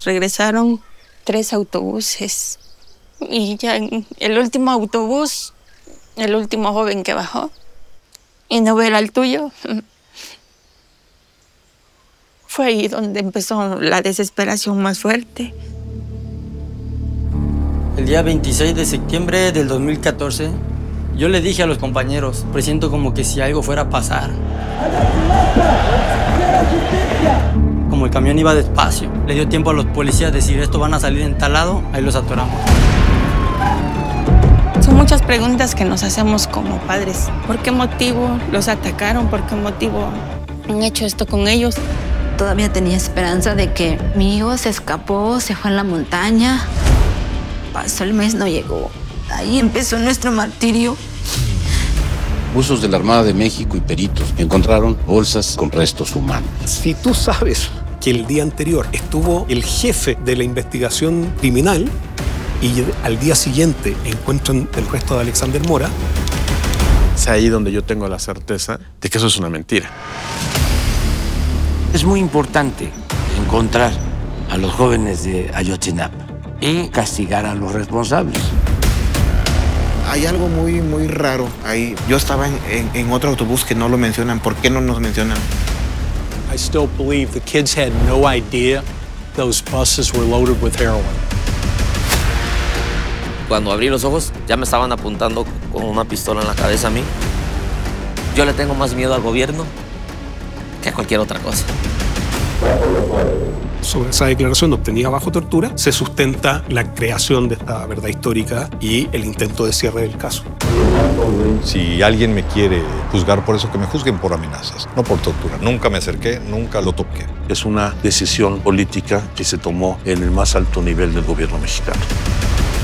regresaron 3 autobuses. Y ya en el último autobús, el último joven que bajó, y no ver al tuyo, fue ahí donde empezó la desesperación más fuerte. El día 26 de septiembre del 2014, yo le dije a los compañeros, presiento como que si algo fuera a pasar. Como el camión iba despacio, le dio tiempo a los policías a decir, esto van a salir en tal lado, ahí los atoramos. Son muchas preguntas que nos hacemos como padres. ¿Por qué motivo los atacaron? ¿Por qué motivo han hecho esto con ellos? Todavía tenía esperanza de que mi hijo se escapó, se fue a la montaña. Pasó el mes, no llegó. Ahí empezó nuestro martirio. Buzos de la Armada de México y peritos encontraron bolsas con restos humanos. Si tú sabes que el día anterior estuvo el jefe de la investigación criminal y al día siguiente encuentran el resto de Alexander Mora, es ahí donde yo tengo la certeza de que eso es una mentira. Es muy importante encontrar a los jóvenes de Ayotzinapa y castigar a los responsables. Hay algo muy raro ahí. Yo estaba en otro autobús que no lo mencionan. ¿Por qué no nos mencionan? I still believe the kids had no idea those buses were loaded with heroin. Cuando abrí los ojos, ya me estaban apuntando con una pistola en la cabeza a mí. Yo le tengo más miedo al gobierno que a cualquier otra cosa. Sobre esa declaración obtenida bajo tortura se sustenta la creación de esta verdad histórica y el intento de cierre del caso. Si alguien me quiere juzgar por eso, que me juzguen por amenazas, no por tortura. Nunca me acerqué, nunca lo toqué. Es una decisión política que se tomó en el más alto nivel del gobierno mexicano.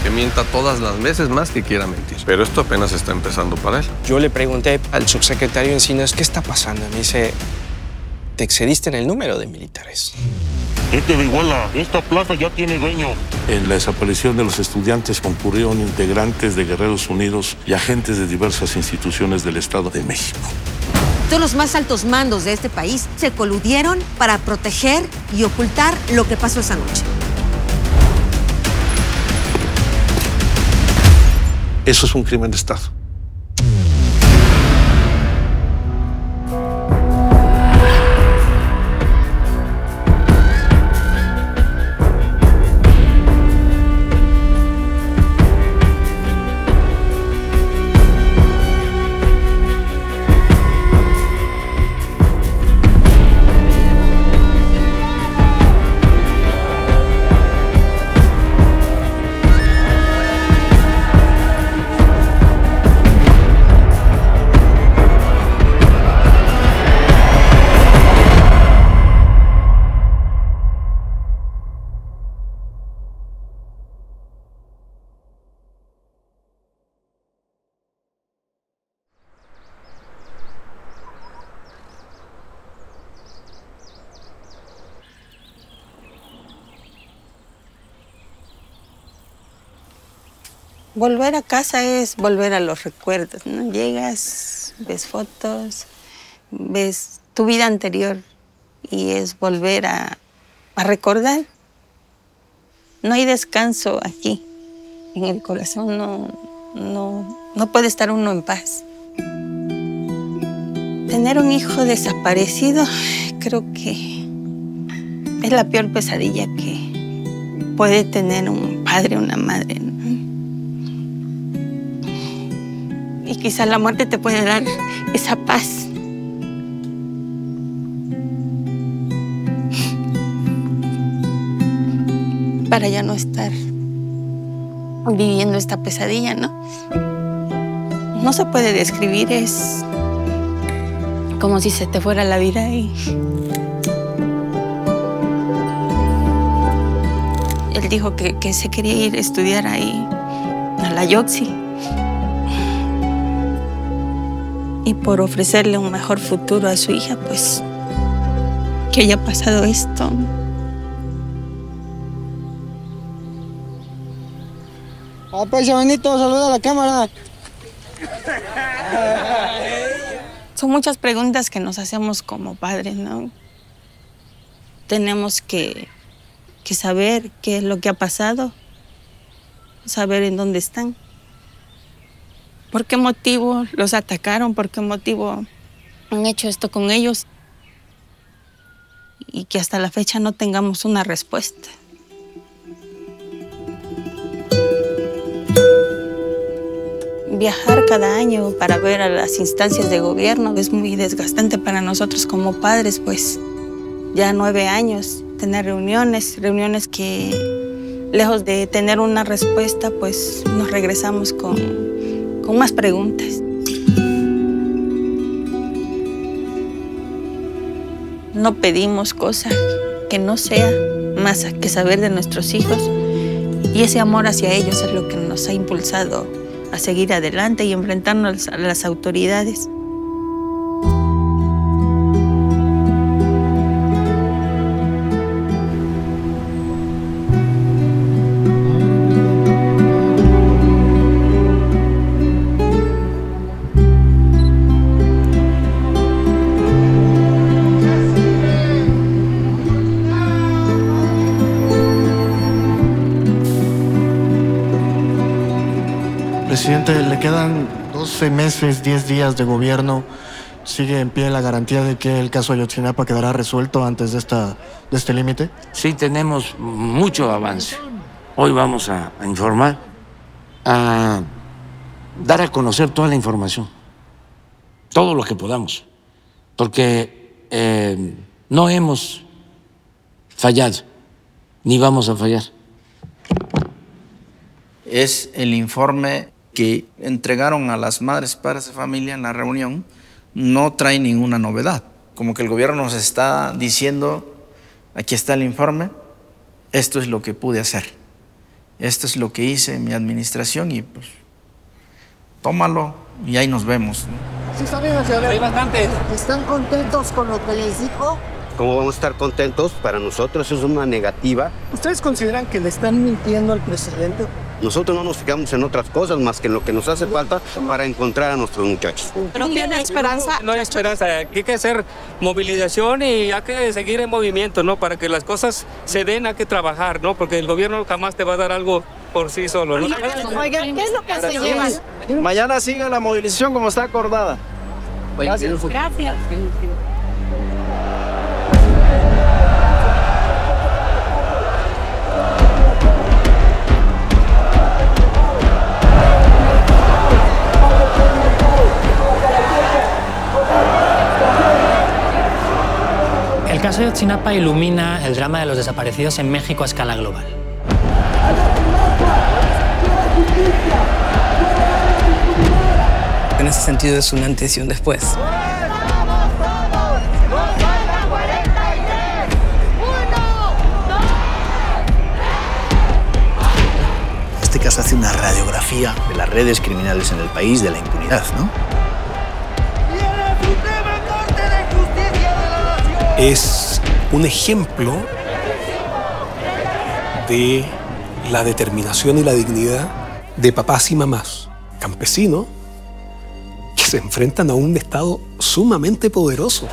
Que mienta todas las veces más que quiera mentir. Pero esto apenas está empezando para él. Yo le pregunté al subsecretario Encinas, ¿qué está pasando? Me dice, te excediste en el número de militares. De Iguala, esta plaza ya tiene dueño. En la desaparición de los estudiantes concurrieron integrantes de Guerreros Unidos y agentes de diversas instituciones del Estado de México. Todos los más altos mandos de este país se coludieron para proteger y ocultar lo que pasó esa noche. Eso es un crimen de Estado. Volver a casa es volver a los recuerdos, ¿no? Llegas, ves fotos, ves tu vida anterior y es volver a recordar. No hay descanso aquí. En el corazón no puede estar uno en paz. Tener un hijo desaparecido creo que es la peor pesadilla que puede tener un padre o una madre, ¿no? Y quizás la muerte te puede dar esa paz. Para ya no estar viviendo esta pesadilla, ¿no? No se puede describir, es como si se te fuera la vida y... Él dijo que se quería ir a estudiar ahí, a la Yoxi. Y por ofrecerle un mejor futuro a su hija, pues, que haya pasado esto. Pues, Benito, saluda a la cámara. Son muchas preguntas que nos hacemos como padres, ¿no? Tenemos que que saber qué es lo que ha pasado, saber en dónde están. ¿Por qué motivo los atacaron? ¿Por qué motivo han hecho esto con ellos? Y que hasta la fecha no tengamos una respuesta. Viajar cada año para ver a las instancias de gobierno es muy desgastante para nosotros como padres, pues ya 9 años, tener reuniones que lejos de tener una respuesta, pues nos regresamos con más preguntas. No pedimos cosa que no sea más que saber de nuestros hijos, y ese amor hacia ellos es lo que nos ha impulsado a seguir adelante y enfrentarnos a las autoridades. Presidente, le quedan 12 meses, 10 días de gobierno. ¿Sigue en pie la garantía de que el caso Ayotzinapa quedará resuelto antes de este límite? Sí, tenemos mucho avance. Hoy vamos a informar, a dar a conocer toda la información, todo lo que podamos, porque no hemos fallado, ni vamos a fallar. Es el informe que entregaron a las madres y padres de familia en la reunión. No trae ninguna novedad. Como que el gobierno nos está diciendo, aquí está el informe, esto es lo que pude hacer. Esto es lo que hice en mi administración y pues tómalo y ahí nos vemos. Sí, sabemos, hay bastante. ¿Están contentos con lo que les dijo? ¿Cómo vamos a estar contentos? Para nosotros es una negativa. ¿Ustedes consideran que le están mintiendo al presidente? Nosotros no nos fijamos en otras cosas más que en lo que nos hace falta para encontrar a nuestros muchachos. ¿Pero tiene esperanza? No hay esperanza. Aquí hay que hacer movilización y hay que seguir en movimiento, ¿no? Para que las cosas se den, hay que trabajar, ¿no? Porque el gobierno jamás te va a dar algo por sí solo, ¿no? Oigan, ¿qué es lo que se llevan? Mañana siga la movilización como está acordada. Gracias. Gracias. El caso de Ayotzinapa ilumina el drama de los desaparecidos en México a escala global. En ese sentido es un antes y un después. Este caso hace una radiografía de las redes criminales en el país, de la impunidad, ¿no? Es un ejemplo de la determinación y la dignidad de papás y mamás campesinos que se enfrentan a un Estado sumamente poderoso.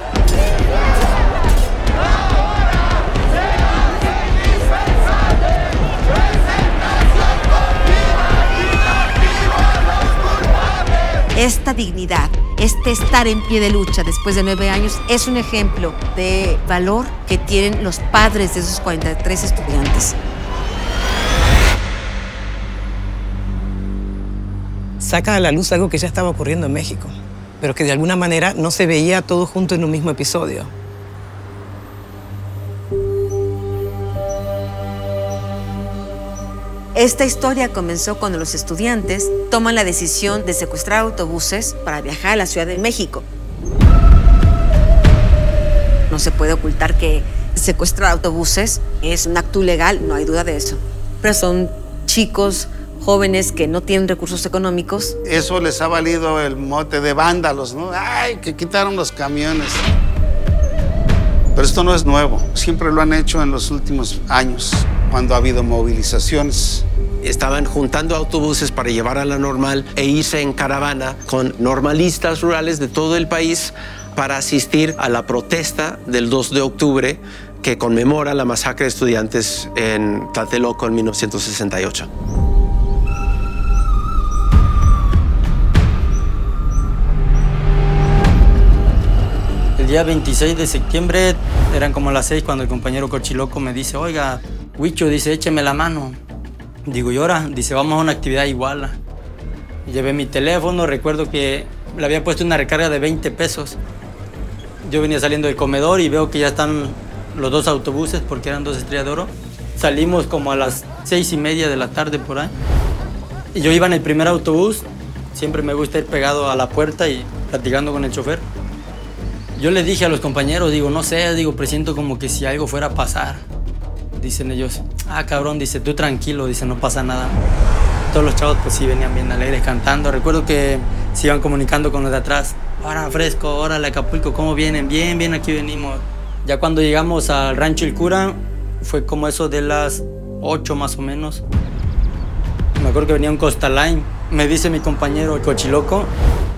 Esta dignidad, este estar en pie de lucha después de 9 años es un ejemplo de valor que tienen los padres de esos 43 estudiantes. Saca a la luz algo que ya estaba ocurriendo en México, pero que de alguna manera no se veía todo junto en un mismo episodio. Esta historia comenzó cuando los estudiantes toman la decisión de secuestrar autobuses para viajar a la Ciudad de México. No se puede ocultar que secuestrar autobuses es un acto ilegal, no hay duda de eso. Pero son chicos, jóvenes que no tienen recursos económicos. Eso les ha valido el mote de vándalos, ¿no? ¡Ay, que quitaron los camiones! Pero esto no es nuevo, siempre lo han hecho en los últimos años, cuando ha habido movilizaciones. Estaban juntando autobuses para llevar a la normal e irse en caravana con normalistas rurales de todo el país para asistir a la protesta del 2 de octubre que conmemora la masacre de estudiantes en Tlatelolco en 1968. El día 26 de septiembre, eran como las 6 cuando el compañero Cochiloco me dice, oiga, Huicho, dice, écheme la mano. Digo, ¿y ahora? Dice, vamos a una actividad igual. Llevé mi teléfono, recuerdo que le había puesto una recarga de 20 pesos. Yo venía saliendo del comedor y veo que ya están los 2 autobuses, porque eran 2 Estrella de Oro. Salimos como a las 6:30 de la tarde por ahí. Y yo iba en el primer autobús, siempre me gusta ir pegado a la puerta y platicando con el chofer. Yo le dije a los compañeros, digo, no sé, digo, presiento como que si algo fuera a pasar. Dicen ellos, ah, cabrón, dice, tú tranquilo, dice, no pasa nada. Todos los chavos pues sí venían bien alegres cantando. Recuerdo que se iban comunicando con los de atrás. Ahora Fresco, órale Acapulco, ¿cómo vienen? Bien, bien, aquí venimos. Ya cuando llegamos al Rancho El Cura, fue como eso de las 8 más o menos. Me acuerdo que venía un Costa Line. Me dice mi compañero el Cochiloco,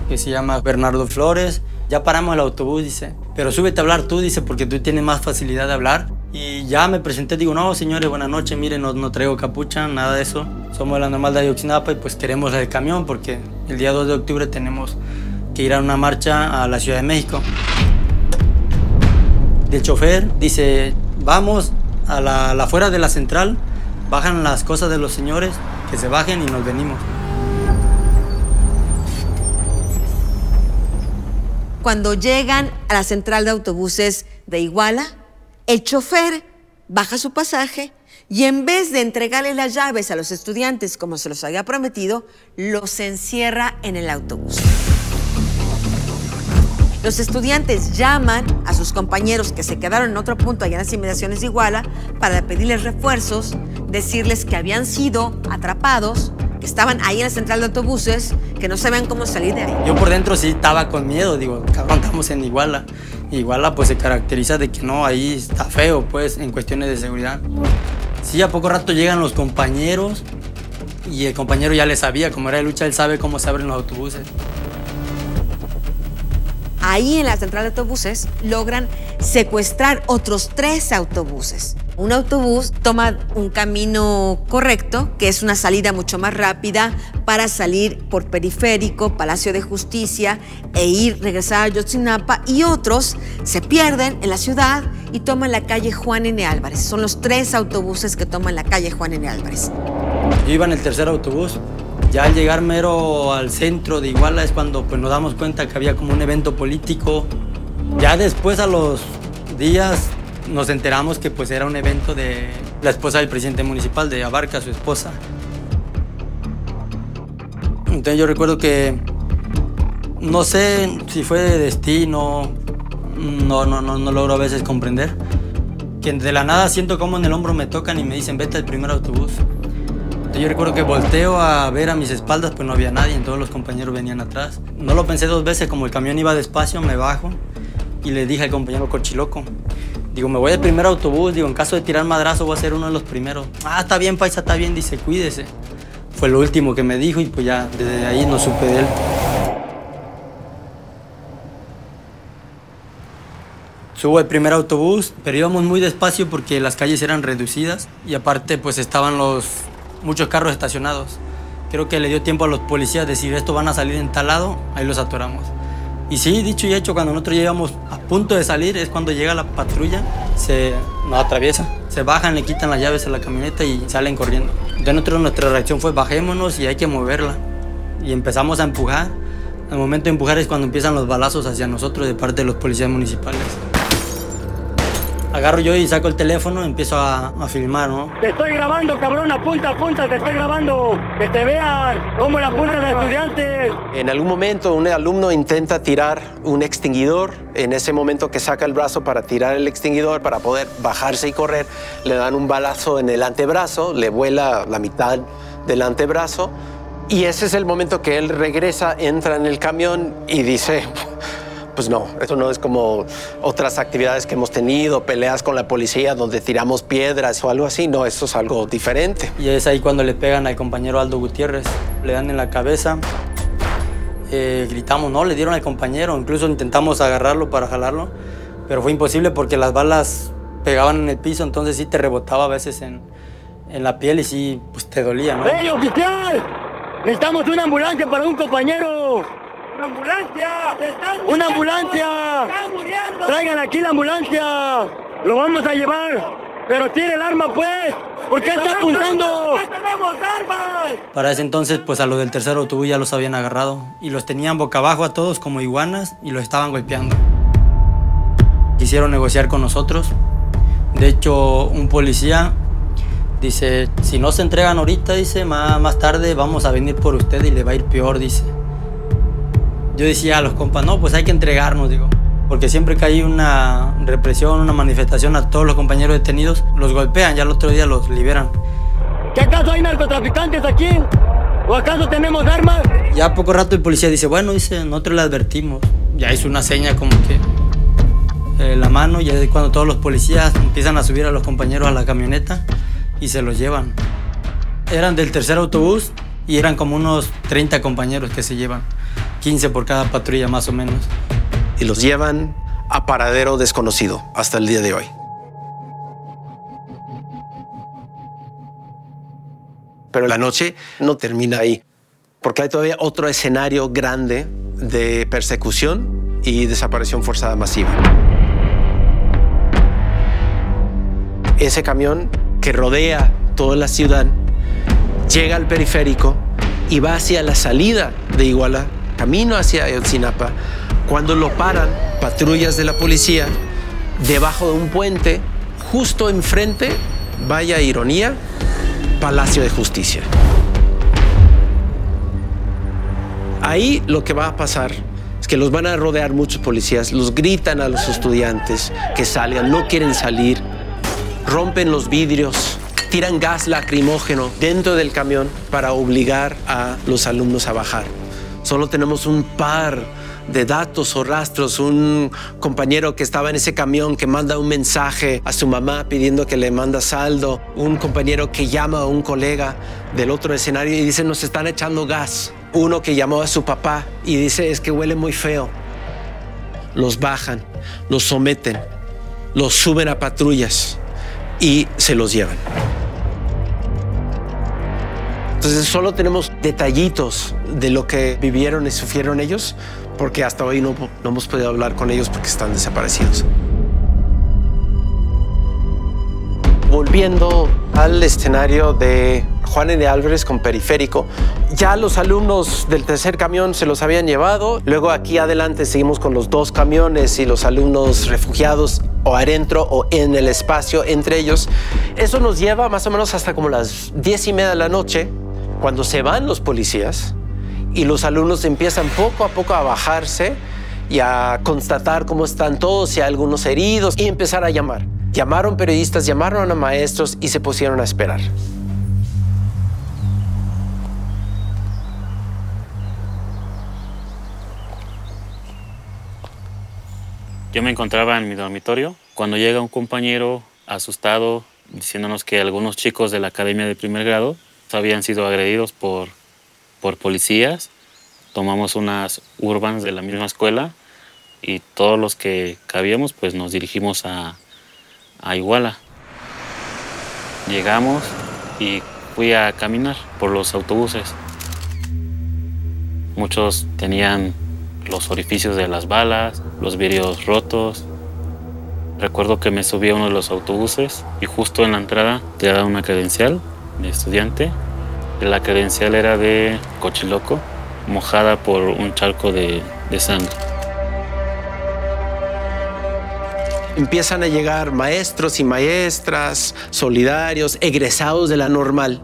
que se llama Bernardo Flores, ya paramos el autobús, dice, pero súbete a hablar tú, dice, porque tú tienes más facilidad de hablar. Y ya me presenté, digo, no, señores, buenas noches, miren, no traigo capucha, nada de eso. Somos de la Normal de Ayotzinapa y pues queremos el camión porque el día 2 de octubre tenemos que ir a una marcha a la Ciudad de México. El chofer dice, vamos a la afuera de la central, bajan las cosas de los señores, que se bajen y nos venimos. Cuando llegan a la central de autobuses de Iguala, el chofer baja su pasaje y en vez de entregarle las llaves a los estudiantes como se los había prometido, los encierra en el autobús. Los estudiantes llaman a sus compañeros que se quedaron en otro punto allá en las inmediaciones de Iguala para pedirles refuerzos, decirles que habían sido atrapados, que estaban ahí en la central de autobuses, que no sabían cómo salir de ahí. Yo por dentro sí estaba con miedo, digo, cabrón, estamos en Iguala. Iguala pues se caracteriza de que no, ahí está feo pues en cuestiones de seguridad. Sí, a poco rato llegan los compañeros y el compañero ya le sabía, como era de lucha, él sabe cómo se abren los autobuses. Ahí en la central de autobuses logran secuestrar otros 3 autobuses. Un autobús toma un camino correcto, que es una salida mucho más rápida para salir por Periférico, Palacio de Justicia regresar a Ayotzinapa, y otros se pierden en la ciudad y toman la calle Juan N. Álvarez. Son los 3 autobuses que toman la calle Juan N. Álvarez. Yo iba en el tercer autobús. Ya al llegar mero al centro de Iguala es cuando pues, nos damos cuenta que había como un evento político. Ya después, a los días, nos enteramos que pues, era un evento de la esposa del presidente municipal, de Abarca, su esposa. Entonces yo recuerdo que, no sé si fue de destino, no logro a veces comprender, que de la nada siento como en el hombro me tocan y me dicen, vete al primer autobús. Yo recuerdo que volteo a ver a mis espaldas, pues no había nadie, todos los compañeros venían atrás. No lo pensé 2 veces, como el camión iba despacio, me bajo y le dije al compañero Cochiloco, digo, me voy al primer autobús, digo, en caso de tirar madrazo voy a ser uno de los primeros. Ah, está bien, paisa, está bien, dice, cuídese. Fue lo último que me dijo y pues ya desde ahí no supe de él. Subo el primer autobús, pero íbamos muy despacio porque las calles eran reducidas y aparte pues estaban muchos carros estacionados. Creo que le dio tiempo a los policías de decir, esto van a salir en tal lado, ahí los atoramos. Y sí, dicho y hecho, cuando nosotros llegamos a punto de salir, es cuando llega la patrulla, nos atraviesa. Se bajan, le quitan las llaves a la camioneta y salen corriendo. Entonces nuestra reacción fue, bajémonos y hay que moverla. Y empezamos a empujar. El momento de empujar es cuando empiezan los balazos hacia nosotros de parte de los policías municipales. Agarro yo y saco el teléfono y empiezo a filmar, ¿no? Te estoy grabando, cabrón, apunta, apunta, te estoy grabando. Que te vean cómo la apuntan los estudiantes. En algún momento un alumno intenta tirar un extinguidor. En ese momento que saca el brazo para tirar el extinguidor, para poder bajarse y correr, le dan un balazo en el antebrazo, le vuela la mitad del antebrazo. Y ese es el momento que él regresa, entra en el camión y dice... Pues no, eso no es como otras actividades que hemos tenido, peleas con la policía donde tiramos piedras o algo así. No, esto es algo diferente. Y es ahí cuando le pegan al compañero Aldo Gutiérrez. Le dan en la cabeza, gritamos, no, le dieron al compañero. Incluso intentamos agarrarlo para jalarlo, pero fue imposible porque las balas pegaban en el piso, entonces sí te rebotaba a veces en la piel y sí, pues te dolía, ¿no? ¡Ey, oficial! Necesitamos una ambulancia para un compañero. ¡Una ambulancia! ¡Una ambulancia! ¡Traigan aquí la ambulancia! ¡Lo vamos a llevar! ¡Pero tire el arma, pues! ¿Por qué está apuntando? ¡No tenemos armas! Para ese entonces, pues a los del tercer autobús ya los habían agarrado y los tenían boca abajo a todos como iguanas y los estaban golpeando. Quisieron negociar con nosotros. De hecho, un policía dice, si no se entregan ahorita, dice, más tarde vamos a venir por usted y le va a ir peor, dice. Yo decía a los compas, no, pues hay que entregarnos, digo. Porque siempre que hay una represión, una manifestación a todos los compañeros detenidos, los golpean, ya el otro día los liberan. ¿Qué acaso hay narcotraficantes aquí? ¿O acaso tenemos armas? Ya a poco rato el policía dice, bueno, dice, nosotros le advertimos. Ya hizo una seña como que la mano, y es cuando todos los policías empiezan a subir a los compañeros a la camioneta y se los llevan. Eran del tercer autobús y eran como unos 30 compañeros que se llevan, 15 por cada patrulla más o menos. Y los llevan a paradero desconocido hasta el día de hoy. Pero la noche no termina ahí, porque hay todavía otro escenario grande de persecución y desaparición forzada masiva. Ese camión que rodea toda la ciudad llega al periférico y va hacia la salida de Iguala, camino hacia Ayotzinapa, cuando lo paran patrullas de la policía debajo de un puente, justo enfrente, vaya ironía, Palacio de Justicia. Ahí lo que va a pasar es que los van a rodear muchos policías, los gritan a los estudiantes que salgan, no quieren salir, rompen los vidrios, tiran gas lacrimógeno dentro del camión para obligar a los alumnos a bajar. Solo tenemos un par de datos o rastros, un compañero que estaba en ese camión que manda un mensaje a su mamá pidiendo que le manda saldo, un compañero que llama a un colega del otro escenario y dice, nos están echando gas. Uno que llamó a su papá y dice, es que huele muy feo. Los bajan, los someten, los suben a patrullas y se los llevan. Entonces solo tenemos detallitos de lo que vivieron y sufrieron ellos, porque hasta hoy no hemos podido hablar con ellos porque están desaparecidos. Volviendo al escenario de Juan N. Álvarez con Periférico, ya los alumnos del tercer camión se los habían llevado. Luego aquí adelante seguimos con los dos camiones y los alumnos refugiados o adentro o en el espacio entre ellos. Eso nos lleva más o menos hasta como las 10:30 de la noche, cuando se van los policías y los alumnos empiezan poco a poco a bajarse y a constatar cómo están todos, si hay algunos heridos, y empezar a llamar. Llamaron periodistas, llamaron a maestros y se pusieron a esperar. Yo me encontraba en mi dormitorio cuando llega un compañero asustado diciéndonos que algunos chicos de la academia de primer grado habían sido agredidos por policías. Tomamos unas urbans de la misma escuela y todos los que cabíamos pues nos dirigimos a Iguala. Llegamos y fui a caminar por los autobuses. Muchos tenían los orificios de las balas, los vidrios rotos. Recuerdo que me subí a uno de los autobuses y justo en la entrada te daban una credencial de estudiante. La credencial era de Cochiloco, mojada por un charco de sangre. Empiezan a llegar maestros y maestras, solidarios, egresados de la normal.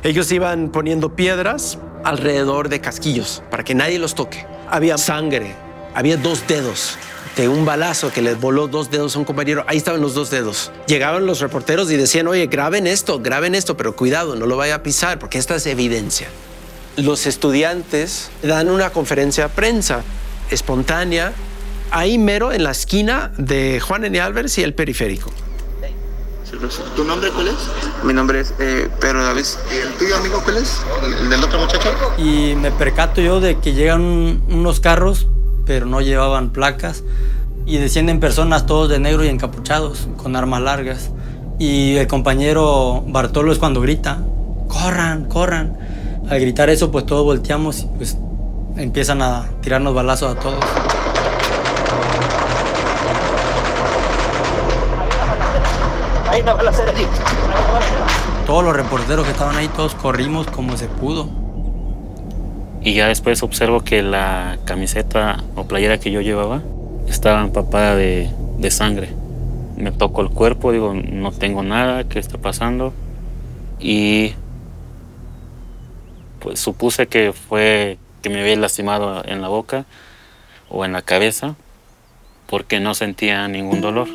Ellos iban poniendo piedras alrededor de casquillos para que nadie los toque. Había sangre, había 2 dedos de un balazo que les voló 2 dedos a un compañero. Ahí estaban los 2 dedos. Llegaban los reporteros y decían, oye, graben esto, pero cuidado, no lo vaya a pisar porque esta es evidencia. Los estudiantes dan una conferencia de prensa espontánea ahí mero en la esquina de Juan N. Álvarez y el Periférico. ¿Tu nombre cuál es? Mi nombre es Pedro David. ¿Y el tuyo, amigo, cuál es? ¿El del otro muchacho? Y me percato yo de que llegan unos carros, pero no llevaban placas. y descienden personas todos de negro y encapuchados, con armas largas. Y el compañero Bartolo es cuando grita, ¡corran, corran! Al gritar eso, pues todos volteamos y pues empiezan a tirarnos balazos a todos. Todos los reporteros que estaban ahí, todos corrimos como se pudo. Y ya después observo que la camiseta o playera que yo llevaba estaba empapada de sangre. Me toco el cuerpo, digo, no tengo nada, ¿qué está pasando? Y pues supuse que fue que me había lastimado en la boca o en la cabeza porque no sentía ningún dolor.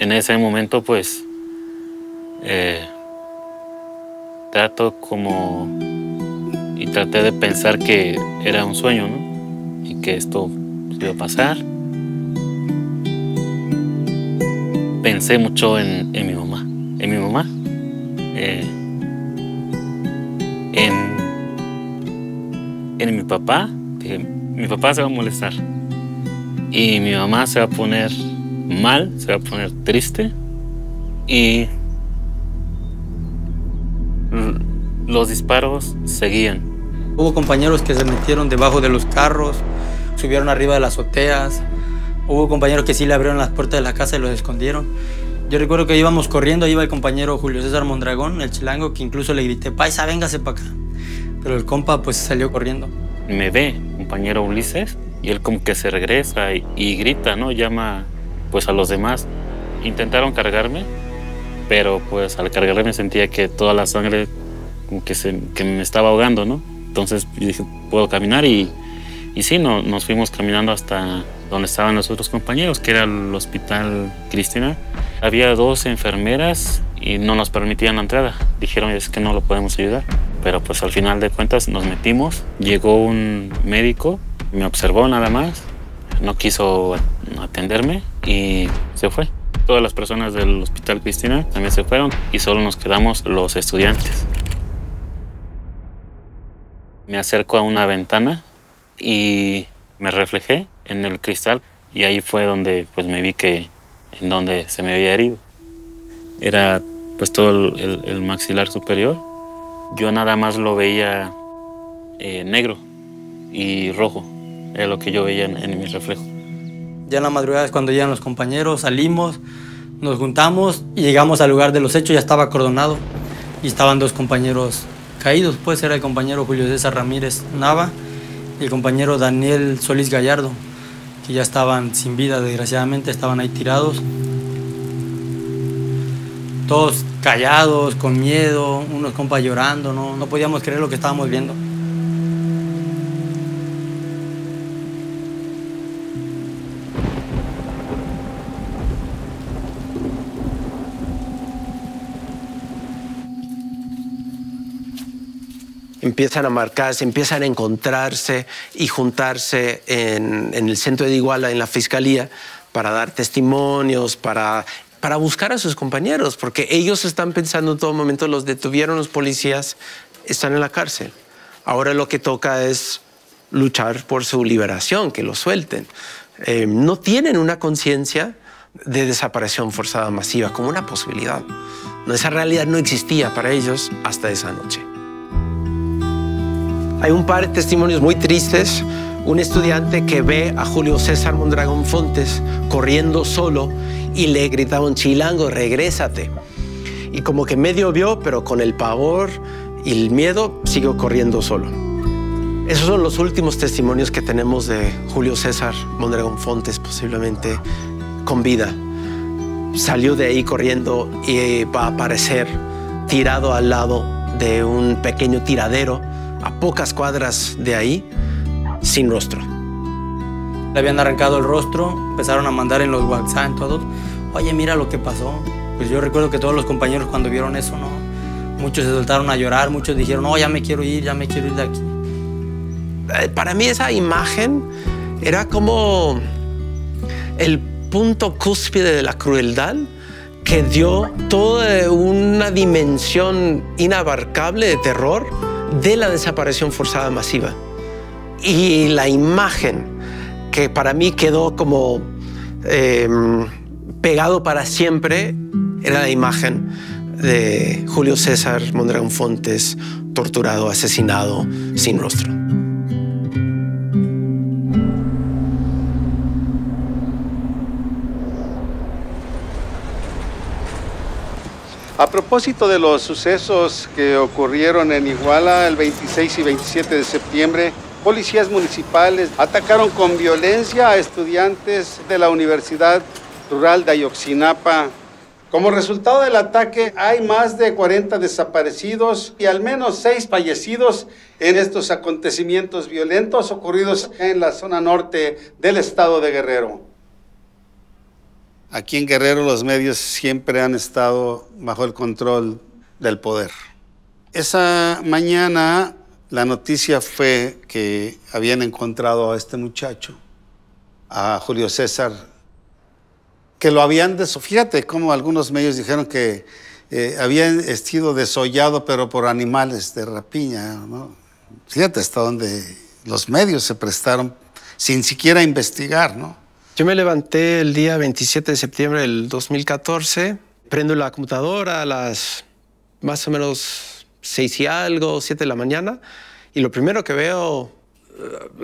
En ese momento, pues, traté de pensar que era un sueño, ¿no? Y que esto iba a pasar. Pensé mucho en mi mamá, en mi papá. Dije, mi papá se va a molestar y mi mamá se va a poner mal, se va a poner triste y los disparos seguían. Hubo compañeros que se metieron debajo de los carros, subieron arriba de las azoteas. Hubo compañeros que sí le abrieron las puertas de la casa y los escondieron. Yo recuerdo que íbamos corriendo, iba el compañero Julio César Mondragón, el chilango, que incluso le grité, paisa, véngase para acá. Pero el compa pues salió corriendo. Me ve, compañero Ulises, y él como que se regresa y grita, ¿no? Llama pues a los demás. Intentaron cargarme, pero pues al cargarme sentía que toda la sangre como que me estaba ahogando, ¿no? Entonces yo dije, puedo caminar y sí, nos fuimos caminando hasta donde estaban los otros compañeros, que era el Hospital Cristina. Había 2 enfermeras y no nos permitían la entrada. Dijeron, es que no lo podemos ayudar. Pero pues al final de cuentas nos metimos. Llegó un médico, me observó nada más, no quiso atenderme y se fue. Todas las personas del Hospital Cristina también se fueron y solo nos quedamos los estudiantes. Me acerco a una ventana y me reflejé en el cristal y ahí fue donde pues me vi en donde se me había herido. Era pues todo el maxilar superior. Yo nada más lo veía negro y rojo. Era lo que yo veía en mi reflejo. Ya en la madrugada es cuando llegan los compañeros, salimos, nos juntamos y llegamos al lugar de los hechos. Ya estaba acordonado y estaban 2 compañeros caídos. Pues era el compañero Julio César Ramírez Nava y el compañero Daniel Solís Gallardo, que ya estaban sin vida, desgraciadamente, estaban ahí tirados. Todos callados, con miedo, unos compas llorando, no podíamos creer lo que estábamos viendo. Empiezan a marcarse, empiezan a encontrarse y juntarse en el centro de Iguala, en la fiscalía, para dar testimonios, para buscar a sus compañeros, porque ellos están pensando en todo momento, los detuvieron los policías, están en la cárcel. Ahora lo que toca es luchar por su liberación, que los suelten. No tienen una conciencia de desaparición forzada masiva como una posibilidad. No, esa realidad no existía para ellos hasta esa noche. Hay un par de testimonios muy tristes. Un estudiante que ve a Julio César Mondragón Fontes corriendo solo y le gritaban, chilango, regrésate. Y como que medio vio, pero con el pavor y el miedo, siguió corriendo solo. Esos son los últimos testimonios que tenemos de Julio César Mondragón Fontes, posiblemente con vida. Salió de ahí corriendo y va a aparecer tirado al lado de un pequeño tiradero a pocas cuadras de ahí, sin rostro. Le habían arrancado el rostro, empezaron a mandar en los WhatsApp todos, oye, mira lo que pasó. Pues yo recuerdo que todos los compañeros cuando vieron eso, Muchos se soltaron a llorar, muchos dijeron, no, ya me quiero ir de aquí. Para mí esa imagen era como el punto cúspide de la crueldad que dio toda una dimensión inabarcable de terror de la desaparición forzada masiva. Y la imagen que para mí quedó como pegado para siempre era la imagen de Julio César Mondragón Fontes, torturado, asesinado, sin rostro. A propósito de los sucesos que ocurrieron en Iguala el 26 y 27 de septiembre, policías municipales atacaron con violencia a estudiantes de la Universidad Rural de Ayotzinapa. Como resultado del ataque, hay más de 40 desaparecidos y al menos 6 fallecidos en estos acontecimientos violentos ocurridos en la zona norte del estado de Guerrero. Aquí en Guerrero los medios siempre han estado bajo el control del poder. Esa mañana la noticia fue que habían encontrado a este muchacho, a Julio César, que lo habían fíjate cómo algunos medios dijeron que habían sido desollado, pero por animales de rapiña, ¿no? Fíjate hasta donde los medios se prestaron sin siquiera investigar, ¿no? Yo me levanté el día 27 de septiembre del 2014, prendo la computadora a las más o menos 6 y algo, 7 de la mañana, y lo primero que veo,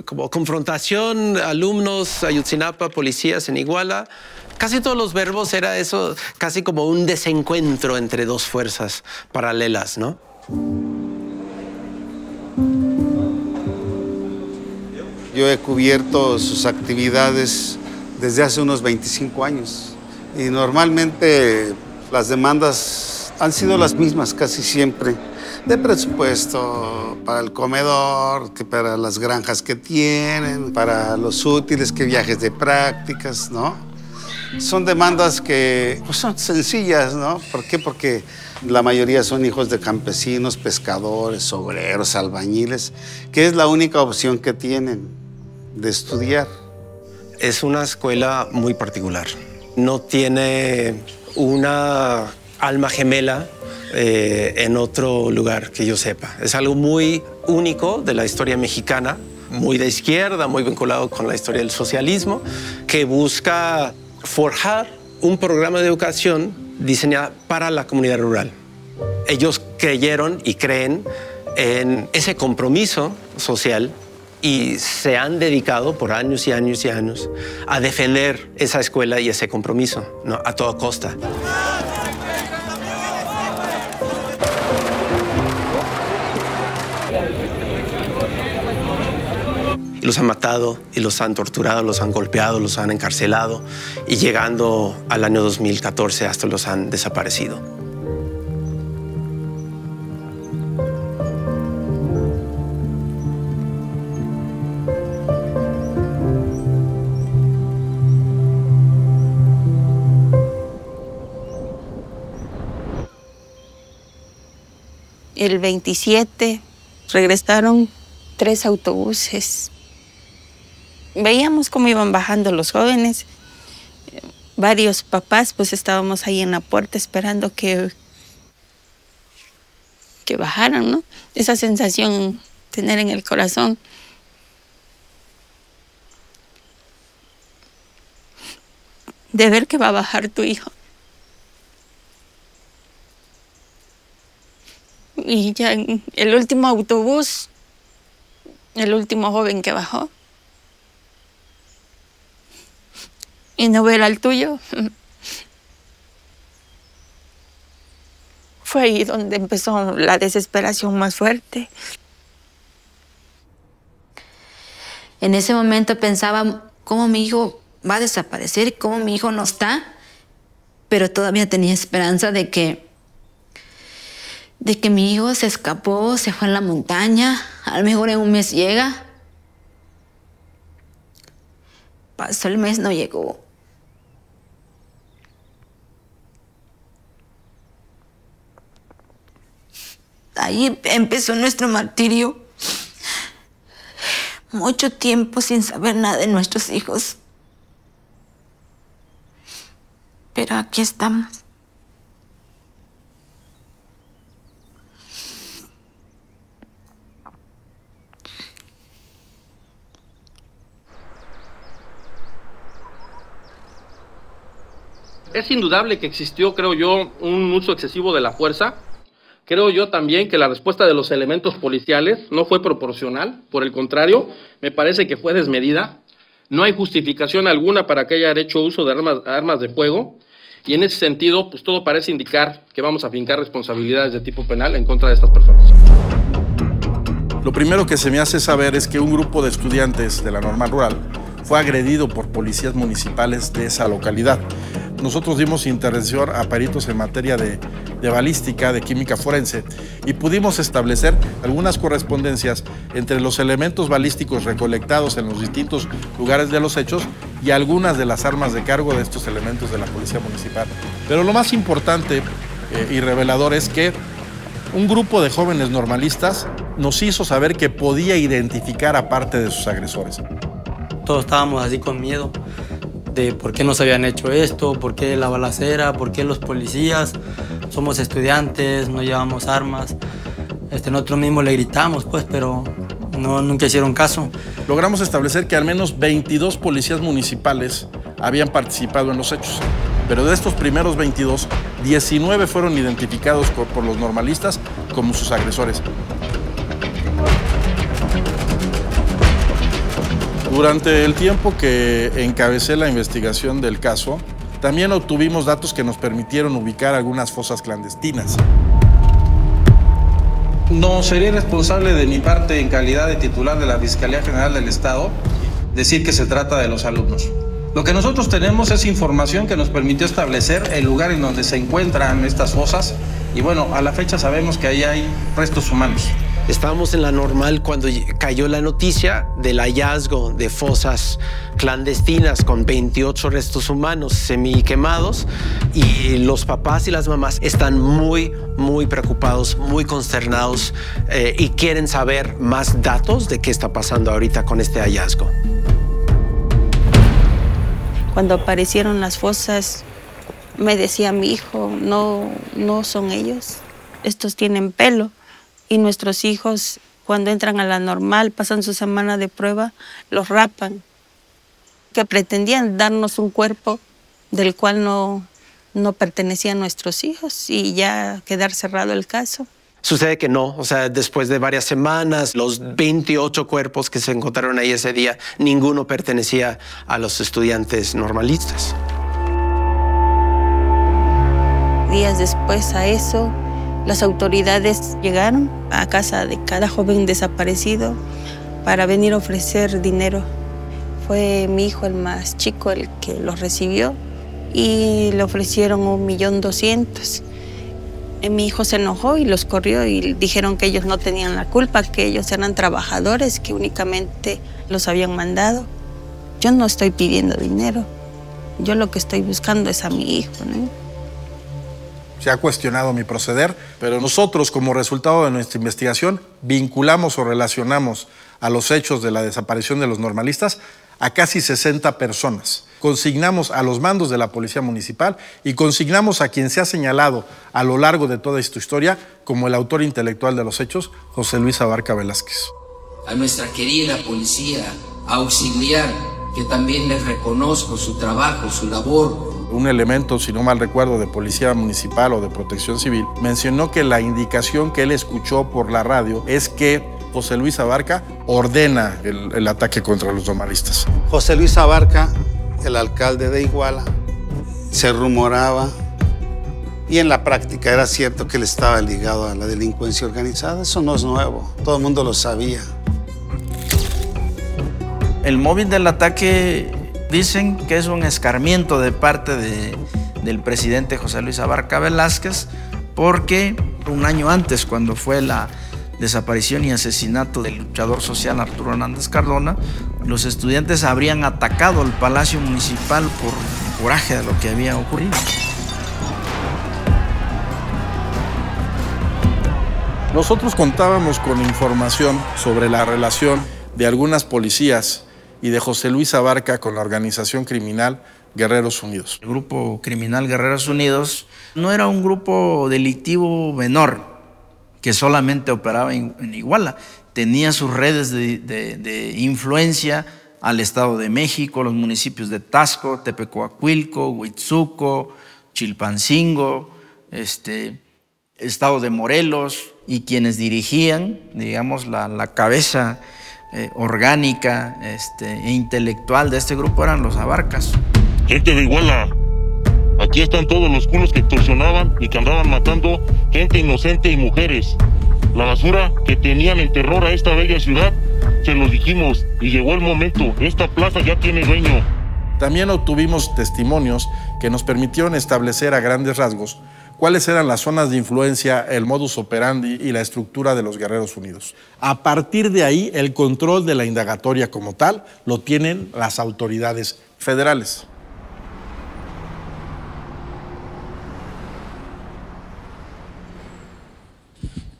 como confrontación, alumnos, Ayotzinapa, policías en Iguala. Casi todos los verbos era eso, casi como un desencuentro entre dos fuerzas paralelas, ¿no? Yo he cubierto sus actividades desde hace unos 25 años y normalmente las demandas han sido las mismas casi siempre, de presupuesto para el comedor, que para las granjas que tienen, para los útiles, que viajes de prácticas, ¿no? Son demandas que pues, son sencillas, ¿no? ¿Por qué? Porque la mayoría son hijos de campesinos, pescadores, obreros, albañiles, que es la única opción que tienen de estudiar. Es una escuela muy particular. No tiene una alma gemela en otro lugar que yo sepa. Es algo muy único de la historia mexicana, muy de izquierda, muy vinculado con la historia del socialismo, que busca forjar un programa de educación diseñado para la comunidad rural. Ellos creyeron y creen en ese compromiso social y se han dedicado por años y años y años a defender esa escuela y ese compromiso, ¿no? A toda costa. Y los han matado, y los han torturado, los han golpeado, los han encarcelado, y llegando al año 2014 hasta los han desaparecido. El 27 regresaron 3 autobuses. Veíamos cómo iban bajando los jóvenes. Varios papás, pues estábamos ahí en la puerta esperando que bajaran, ¿no? Esa sensación tener en el corazón. De ver que va a bajar tu hijo. Y ya en el último autobús, el último joven que bajó, y no ver al tuyo, fue ahí donde empezó la desesperación más fuerte. En ese momento pensaba cómo mi hijo va a desaparecer, cómo mi hijo no está, pero todavía tenía esperanza de que mi hijo se escapó, se fue a la montaña, a lo mejor en un mes llega. Pasó el mes, no llegó. Ahí empezó nuestro martirio. Mucho tiempo sin saber nada de nuestros hijos. Pero aquí estamos. Es indudable que existió, creo yo, un uso excesivo de la fuerza. Creo yo también que la respuesta de los elementos policiales no fue proporcional. Por el contrario, me parece que fue desmedida. No hay justificación alguna para que haya hecho uso de armas de fuego. Y en ese sentido, pues todo parece indicar que vamos a fincar responsabilidades de tipo penal en contra de estas personas. Lo primero que se me hace saber es que un grupo de estudiantes de la Normal Rural fue agredido por policías municipales de esa localidad. Nosotros dimos intervención a peritos en materia de balística, de química forense, y pudimos establecer algunas correspondencias entre los elementos balísticos recolectados en los distintos lugares de los hechos y algunas de las armas de cargo de estos elementos de la policía municipal. Pero lo más importante y revelador es que un grupo de jóvenes normalistas nos hizo saber que podía identificar a parte de sus agresores. Todos estábamos así con miedo de por qué nos habían hecho esto, por qué la balacera, por qué los policías. Somos estudiantes, no llevamos armas. Nosotros mismos le gritamos, pues, pero nunca hicieron caso. Logramos establecer que al menos 22 policías municipales habían participado en los hechos. Pero de estos primeros 22, 19 fueron identificados por los normalistas como sus agresores. Durante el tiempo que encabecé la investigación del caso, también obtuvimos datos que nos permitieron ubicar algunas fosas clandestinas. No sería responsable de mi parte, en calidad de titular de la Fiscalía General del Estado, decir que se trata de los alumnos. Lo que nosotros tenemos es información que nos permitió establecer el lugar en donde se encuentran estas fosas y bueno, a la fecha sabemos que ahí hay restos humanos. Estábamos en la Normal cuando cayó la noticia del hallazgo de fosas clandestinas con 28 restos humanos semiquemados y los papás y las mamás están muy preocupados, muy consternados y quieren saber más datos de qué está pasando ahorita con este hallazgo. Cuando aparecieron las fosas, me decía mi hijo, no son ellos, estos tienen pelo. Y nuestros hijos, cuando entran a la Normal, pasan su semana de prueba, los rapan. Que pretendían darnos un cuerpo del cual no pertenecían nuestros hijos y ya quedar cerrado el caso. Sucede que no, o sea, después de varias semanas, los 28 cuerpos que se encontraron ahí ese día, ninguno pertenecía a los estudiantes normalistas. Días después a eso, las autoridades llegaron a casa de cada joven desaparecido para venir a ofrecer dinero. Fue mi hijo el más chico el que los recibió y le ofrecieron 1.200.000. Mi hijo se enojó y los corrió y dijeron que ellos no tenían la culpa, que ellos eran trabajadores, que únicamente los habían mandado. Yo no estoy pidiendo dinero, yo lo que estoy buscando es a mi hijo, ¿no? Se ha cuestionado mi proceder, pero nosotros, como resultado de nuestra investigación, vinculamos o relacionamos a los hechos de la desaparición de los normalistas a casi 60 personas. Consignamos a los mandos de la Policía Municipal y consignamos a quien se ha señalado a lo largo de toda esta historia como el autor intelectual de los hechos, José Luis Abarca Velázquez. A nuestra querida policía auxiliar, que también les reconozco su trabajo, su labor. Un elemento, si no mal recuerdo, de Policía Municipal o de Protección Civil, mencionó que la indicación que él escuchó por la radio es que José Luis Abarca ordena el ataque contra los normalistas. José Luis Abarca, el alcalde de Iguala, se rumoraba y en la práctica era cierto que él estaba ligado a la delincuencia organizada. Eso no es nuevo, todo el mundo lo sabía. El móvil del ataque dicen que es un escarmiento de parte del presidente José Luis Abarca Velázquez, porque un año antes, cuando fue la desaparición y asesinato del luchador social Arturo Hernández Cardona, los estudiantes habrían atacado el Palacio Municipal por coraje de lo que había ocurrido. Nosotros contábamos con información sobre la relación de algunas policías y de José Luis Abarca con la organización criminal Guerreros Unidos. El grupo criminal Guerreros Unidos no era un grupo delictivo menor que solamente operaba en Iguala. Tenía sus redes de influencia al Estado de México, los municipios de Taxco, Tepecoacuilco, Huitzuco, Chilpancingo, Estado de Morelos, y quienes dirigían, digamos, la cabeza orgánica e intelectual de este grupo eran los Abarcas. Gente de Iguala, aquí están todos los culos que extorsionaban y que andaban matando gente inocente y mujeres. La basura que tenían en terror a esta bella ciudad, se los dijimos y llegó el momento, esta plaza ya tiene dueño. También obtuvimos testimonios que nos permitieron establecer a grandes rasgos cuáles eran las zonas de influencia, el modus operandi y la estructura de los Guerreros Unidos. A partir de ahí, el control de la indagatoria como tal lo tienen las autoridades federales.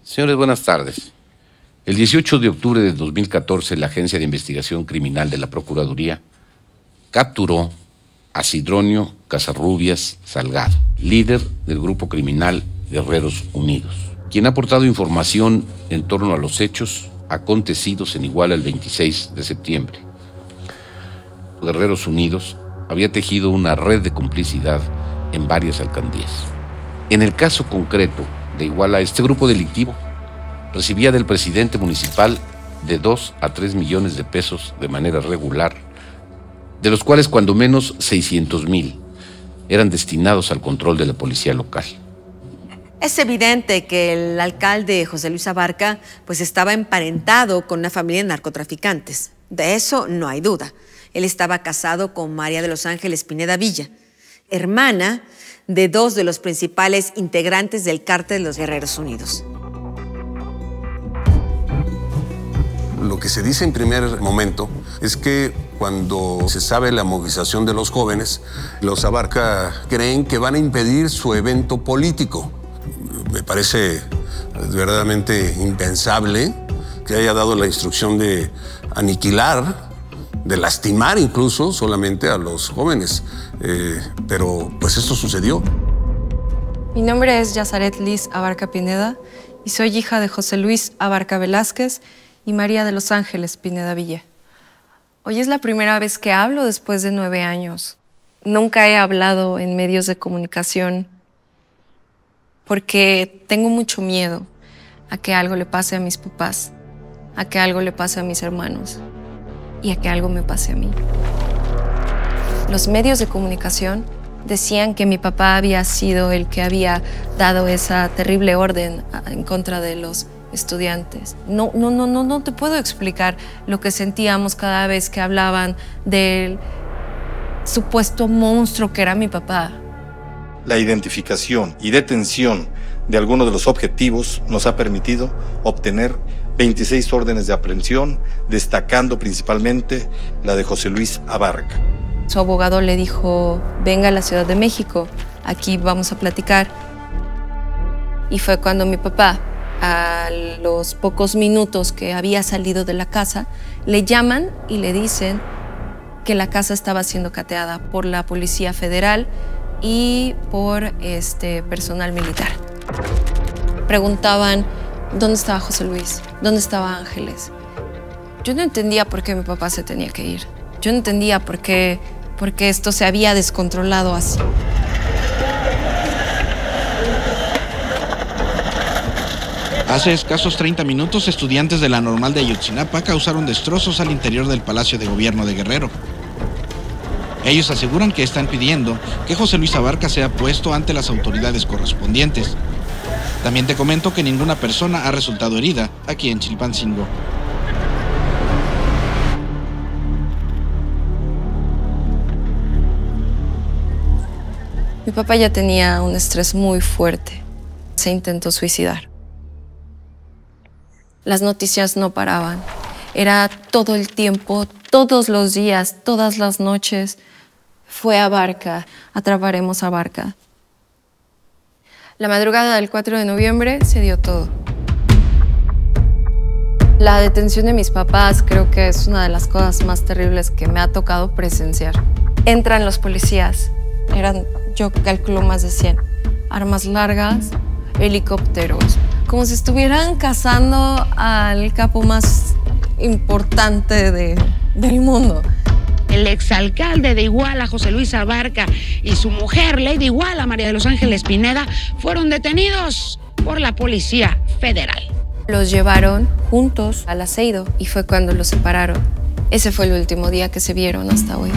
Señores, buenas tardes. El 18 de octubre de 2014, la Agencia de Investigación Criminal de la Procuraduría capturó a Sidronio Casarrubias Salgado, líder del grupo criminal Guerreros Unidos, quien ha aportado información en torno a los hechos acontecidos en Iguala el 26 de septiembre. Guerreros Unidos había tejido una red de complicidad en varias alcaldías. En el caso concreto de Iguala, este grupo delictivo recibía del presidente municipal de 2 a 3 millones de pesos de manera regular, de los cuales cuando menos 600,000 eran destinados al control de la policía local. Es evidente que el alcalde José Luis Abarca pues estaba emparentado con una familia de narcotraficantes. De eso no hay duda. Él estaba casado con María de los Ángeles Pineda Villa, hermana de 2 de los principales integrantes del cártel de los Guerreros Unidos. Lo que se dice en primer momento es que cuando se sabe la movilización de los jóvenes, los Abarca creen que van a impedir su evento político. Me parece verdaderamente impensable que haya dado la instrucción de aniquilar, de lastimar incluso solamente a los jóvenes. Pero pues esto sucedió. Mi nombre es Yazaret Liz Abarca Pineda y soy hija de José Luis Abarca Velázquez y María de los Ángeles Pineda Villa. Hoy es la primera vez que hablo después de 9 años. Nunca he hablado en medios de comunicación porque tengo mucho miedo a que algo le pase a mis papás, a que algo le pase a mis hermanos y a que algo me pase a mí. Los medios de comunicación decían que mi papá había sido el que había dado esa terrible orden en contra de los estudiantes. No te puedo explicar lo que sentíamos cada vez que hablaban del supuesto monstruo que era mi papá. La identificación y detención de algunos de los objetivos nos ha permitido obtener 26 órdenes de aprehensión, destacando principalmente la de José Luis Abarca. Su abogado le dijo, venga a la Ciudad de México, aquí vamos a platicar. Y fue cuando mi papá, a los pocos minutos que había salido de la casa, le llaman y le dicen que la casa estaba siendo cateada por la Policía Federal y por personal militar. Preguntaban, ¿dónde estaba José Luis? ¿Dónde estaba Ángeles? Yo no entendía por qué mi papá se tenía que ir. Yo no entendía por qué esto se había descontrolado así. Hace escasos 30 minutos, estudiantes de la Normal de Ayotzinapa causaron destrozos al interior del Palacio de Gobierno de Guerrero. Ellos aseguran que están pidiendo que José Luis Abarca sea puesto ante las autoridades correspondientes. También te comento que ninguna persona ha resultado herida aquí en Chilpancingo. Mi papá ya tenía un estrés muy fuerte. Se intentó suicidar. Las noticias no paraban. Era todo el tiempo, todos los días, todas las noches. Fue Abarca, atraparemos a Abarca. La madrugada del 4 de noviembre se dio todo. La detención de mis papás creo que es una de las cosas más terribles que me ha tocado presenciar. Entran los policías, eran, yo calculo, más de 100. Armas largas, helicópteros, como si estuvieran cazando al capo más importante del mundo. El exalcalde de Iguala, José Luis Abarca, y su mujer, Lady Iguala, María de los Ángeles Pineda, fueron detenidos por la Policía Federal. Los llevaron juntos al aceido y fue cuando los separaron. Ese fue el último día que se vieron hasta hoy.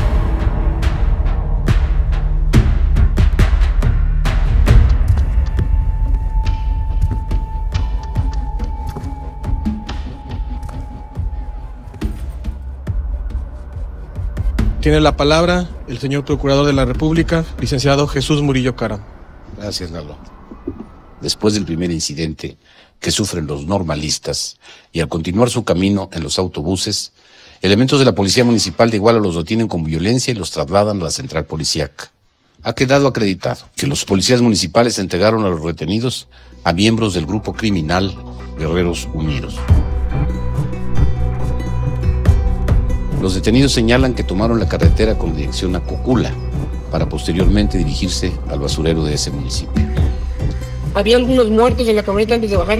Tiene la palabra el señor Procurador de la República, licenciado Jesús Murillo Caram. Gracias, Lalo. Después del primer incidente que sufren los normalistas y al continuar su camino en los autobuses, elementos de la Policía Municipal de Iguala los detienen con violencia y los trasladan a la central policíaca. Ha quedado acreditado que los policías municipales entregaron a los retenidos a miembros del grupo criminal Guerreros Unidos. Los detenidos señalan que tomaron la carretera con dirección a Cocula para posteriormente dirigirse al basurero de ese municipio. ¿Había algunos muertos en la camioneta antes de bajar?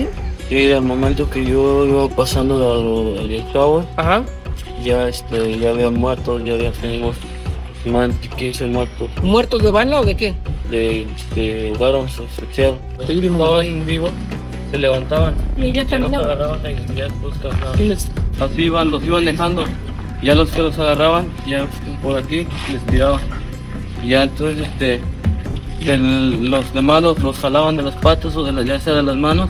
Sí, al momento que yo iba pasando el shower, ya había muertos, ya había más de 15 muertos. ¿Muertos de bala o de qué? De jugaron su frechero. Ellos estaban vivos, se levantaban. Y ya terminaban. Así los iban dejando. Ya los que los agarraban, ya por aquí les tiraban. Y ya entonces los demás los jalaban de las patas o ya sea de las manos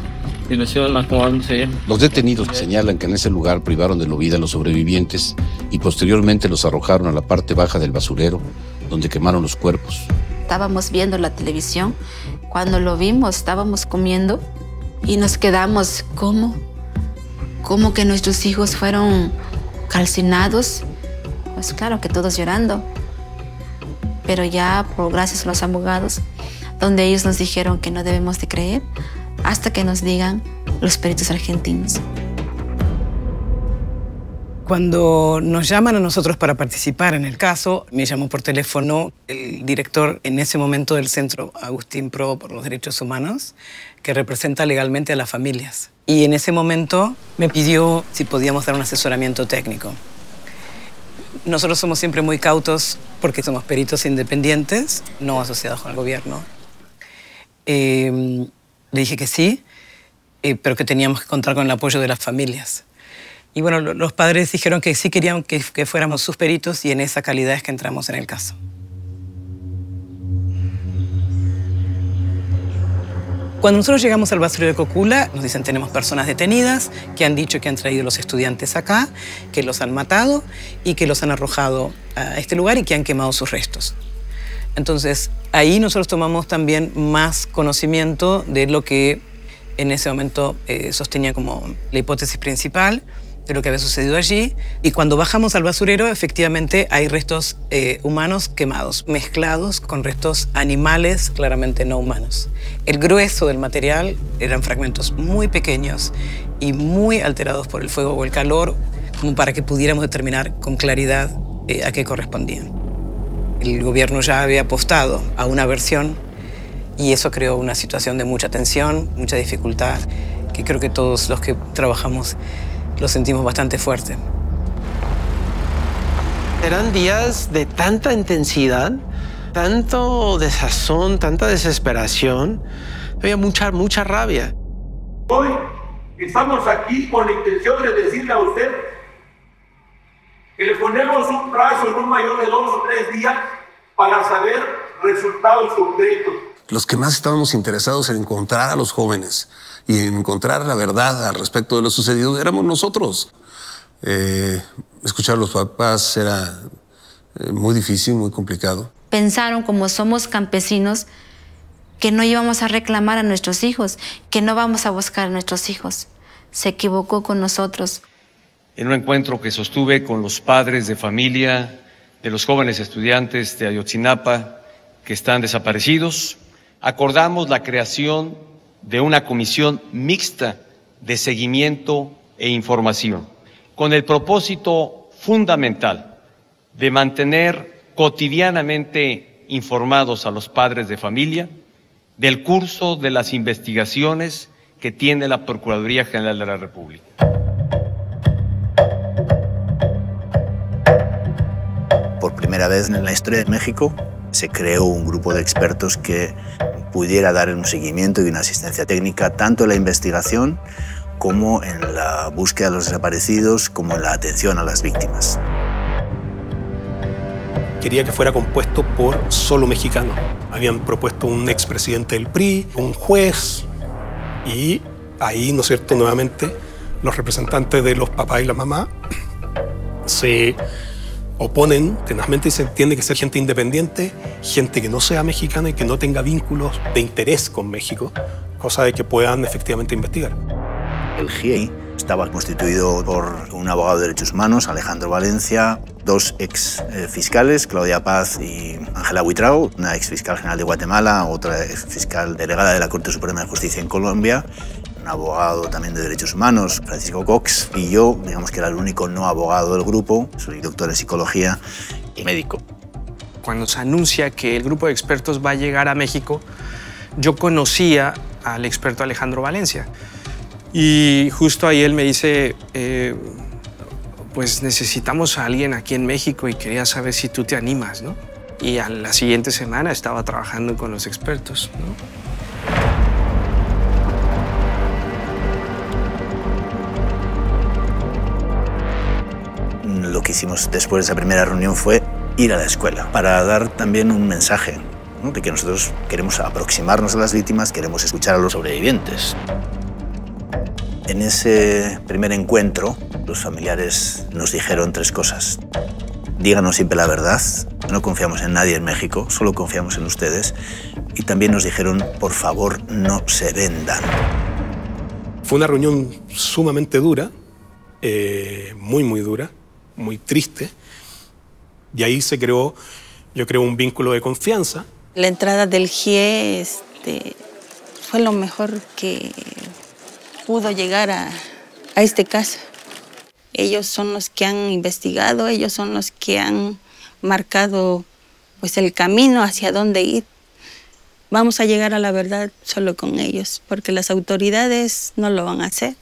y los iban acomodándose. Los detenidos señalan que en ese lugar privaron de la vida a los sobrevivientes y posteriormente los arrojaron a la parte baja del basurero, donde quemaron los cuerpos. Estábamos viendo la televisión, cuando lo vimos estábamos comiendo y nos quedamos, ¿cómo? ¿Cómo que nuestros hijos fueron calcinados? Pues claro que todos llorando. Pero ya, por gracias a los abogados, donde ellos nos dijeron que no debemos de creer hasta que nos digan los peritos argentinos. Cuando nos llaman a nosotros para participar en el caso, me llamó por teléfono el director en ese momento del Centro Agustín Pro por los Derechos Humanos, que representa legalmente a las familias. Y en ese momento me pidió si podíamos dar un asesoramiento técnico. Nosotros somos siempre muy cautos porque somos peritos independientes, no asociados con el gobierno. Le dije que sí, pero que teníamos que contar con el apoyo de las familias. Y bueno, los padres dijeron que sí querían que fuéramos sus peritos y en esa calidad es que entramos en el caso. Cuando nosotros llegamos al basurero de Cocula, nos dicen tenemos personas detenidas que han dicho que han traído los estudiantes acá, que los han matado y que los han arrojado a este lugar y que han quemado sus restos. Entonces, ahí nosotros tomamos también más conocimiento de lo que en ese momento sostenía como la hipótesis principal de lo que había sucedido allí. Y cuando bajamos al basurero, efectivamente hay restos humanos quemados, mezclados con restos animales claramente no humanos. El grueso del material eran fragmentos muy pequeños y muy alterados por el fuego o el calor, como para que pudiéramos determinar con claridad a qué correspondían. El gobierno ya había apostado a una versión y eso creó una situación de mucha tensión, mucha dificultad, que creo que todos los que trabajamos lo sentimos bastante fuerte. Eran días de tanta intensidad, tanto desazón, tanta desesperación. Había mucha rabia. Hoy estamos aquí con la intención de decirle a usted que le ponemos un plazo no mayor de 2 o 3 días para saber resultados concretos. Los que más estábamos interesados en encontrar a los jóvenes y en encontrar la verdad al respecto de lo sucedido éramos nosotros. Escuchar a los papás era muy difícil, muy complicado. Pensaron, como somos campesinos, que no íbamos a reclamar a nuestros hijos, que no vamos a buscar a nuestros hijos. Se equivocó con nosotros. En un encuentro que sostuve con los padres de familia de los jóvenes estudiantes de Ayotzinapa que están desaparecidos, acordamos la creación de una comisión mixta de seguimiento e información, con el propósito fundamental de mantener cotidianamente informados a los padres de familia del curso de las investigaciones que tiene la Procuraduría General de la República. Por primera vez en la historia de México se creó un grupo de expertos que pudiera dar un seguimiento y una asistencia técnica tanto en la investigación como en la búsqueda de los desaparecidos, como en la atención a las víctimas. Quería que fuera compuesto por solo mexicanos. Habían propuesto un expresidente del PRI, un juez, y ahí, ¿no es cierto?, nuevamente los representantes de los papás y la mamá se oponen tenazmente y se entiende que ser gente independiente, gente que no sea mexicana y que no tenga vínculos de interés con México, cosa de que puedan efectivamente investigar. El GIEI estaba constituido por un abogado de derechos humanos, Alejandro Valencia, dos ex fiscales, Claudia Paz y Ángela Buitrago, una ex fiscal general de Guatemala, otra ex fiscal delegada de la Corte Suprema de Justicia en Colombia, un abogado también de derechos humanos, Francisco Cox, y yo, digamos que era el único no abogado del grupo, soy doctor en psicología y médico. Cuando se anuncia que el grupo de expertos va a llegar a México, yo conocía al experto Alejandro Valencia. Y justo ahí él me dice, pues necesitamos a alguien aquí en México y quería saber si tú te animas, ¿no? Y a la siguiente semana estaba trabajando con los expertos, ¿no? Lo que hicimos después de esa primera reunión fue ir a la escuela para dar también un mensaje, ¿no?, de que nosotros queremos aproximarnos a las víctimas, queremos escuchar a los sobrevivientes. En ese primer encuentro, los familiares nos dijeron tres cosas. Díganos siempre la verdad, no confiamos en nadie en México, solo confiamos en ustedes. Y también nos dijeron, por favor, no se vendan. Fue una reunión sumamente dura, muy dura, muy triste. Y ahí se creó, yo creo, un vínculo de confianza. La entrada del GIE fue lo mejor que pudo llegar a este caso. Ellos son los que han investigado, ellos son los que han marcado pues, el camino hacia dónde ir. Vamos a llegar a la verdad solo con ellos, porque las autoridades no lo van a hacer.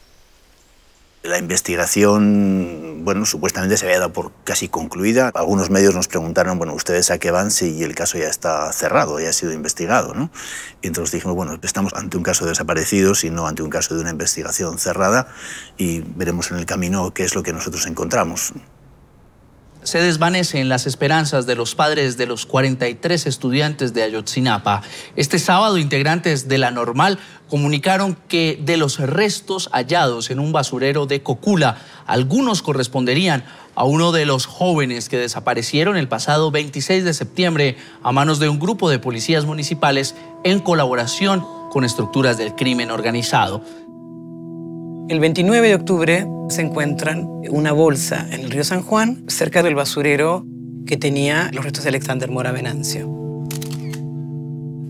La investigación, bueno, supuestamente se había dado por casi concluida. Algunos medios nos preguntaron, bueno, ¿ustedes a qué van si el caso ya está cerrado, ya ha sido investigado, ¿no? Y entonces dijimos, bueno, estamos ante un caso de desaparecidos y no ante un caso de una investigación cerrada y veremos en el camino qué es lo que nosotros encontramos. Se desvanecen las esperanzas de los padres de los 43 estudiantes de Ayotzinapa. Este sábado, integrantes de La Normal comunicaron que de los restos hallados en un basurero de Cocula, algunos corresponderían a uno de los jóvenes que desaparecieron el pasado 26 de septiembre a manos de un grupo de policías municipales en colaboración con estructuras del crimen organizado. El 29 de octubre se encuentran una bolsa en el río San Juan, cerca del basurero que tenía los restos de Alexander Mora Venancio.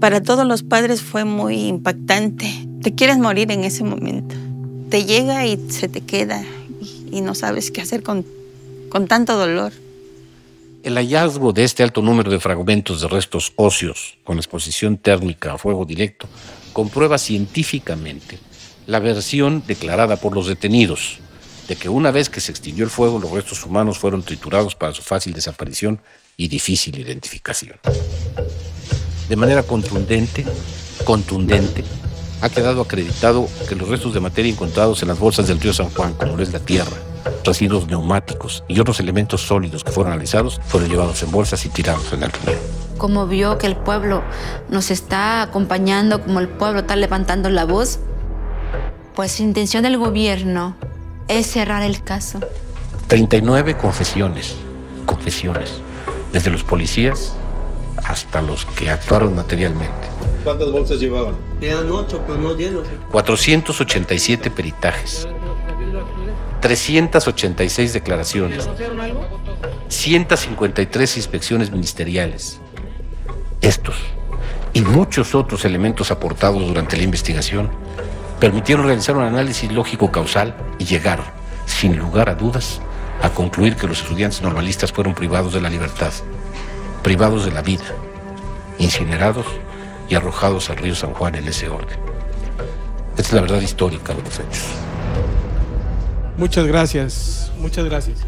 Para todos los padres fue muy impactante. Te quieres morir en ese momento. Te llega y se te queda y no sabes qué hacer con tanto dolor. El hallazgo de este alto número de fragmentos de restos óseos con exposición térmica a fuego directo comprueba científicamente la versión declarada por los detenidos de que una vez que se extinguió el fuego, los restos humanos fueron triturados para su fácil desaparición y difícil identificación. De manera contundente, ha quedado acreditado que los restos de materia encontrados en las bolsas del río San Juan, como lo es la tierra, residuos neumáticos y otros elementos sólidos que fueron analizados, fueron llevados en bolsas y tirados en el río. Como vio que el pueblo nos está acompañando, como el pueblo está levantando la voz, pues la intención del gobierno es cerrar el caso. 39 confesiones, desde los policías hasta los que actuaron materialmente. ¿Cuántas bolsas llevaban? Eran 8, pero no 10. 487 peritajes, 386 declaraciones, 153 inspecciones ministeriales. Estos y muchos otros elementos aportados durante la investigación permitieron realizar un análisis lógico-causal y llegaron, sin lugar a dudas, a concluir que los estudiantes normalistas fueron privados de la libertad, privados de la vida, incinerados y arrojados al río San Juan en ese orden. Esta es la verdad histórica de los hechos. Muchas gracias. Muchas gracias.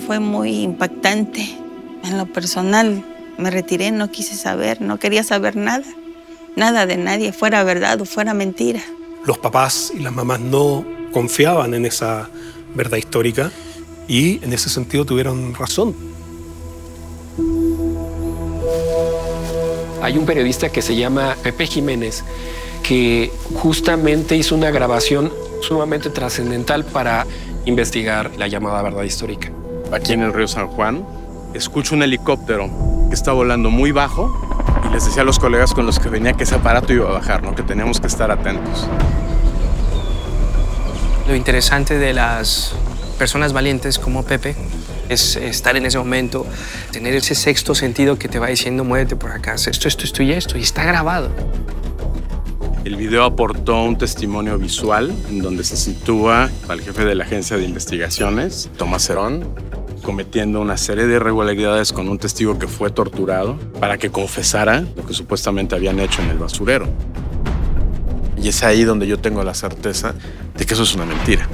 Fue muy impactante. En lo personal, me retiré, no quise saber, no quería saber nada. Nada de nadie, fuera verdad o fuera mentira. Los papás y las mamás no confiaban en esa verdad histórica y en ese sentido tuvieron razón. Hay un periodista que se llama Pepe Jiménez que justamente hizo una grabación sumamente trascendental para investigar la llamada verdad histórica. Aquí en el río San Juan, escucho un helicóptero que está volando muy bajo y les decía a los colegas con los que venía que ese aparato iba a bajar, ¿no? Que teníamos que estar atentos. Lo interesante de las personas valientes como Pepe es estar en ese momento, tener ese sexto sentido que te va diciendo muévete por acá, esto y esto, y está grabado. El video aportó un testimonio visual en donde se sitúa al jefe de la Agencia de Investigaciones, Tomás Herón, cometiendo una serie de irregularidades con un testigo que fue torturado para que confesara lo que supuestamente habían hecho en el basurero. Y es ahí donde yo tengo la certeza de que eso es una mentira.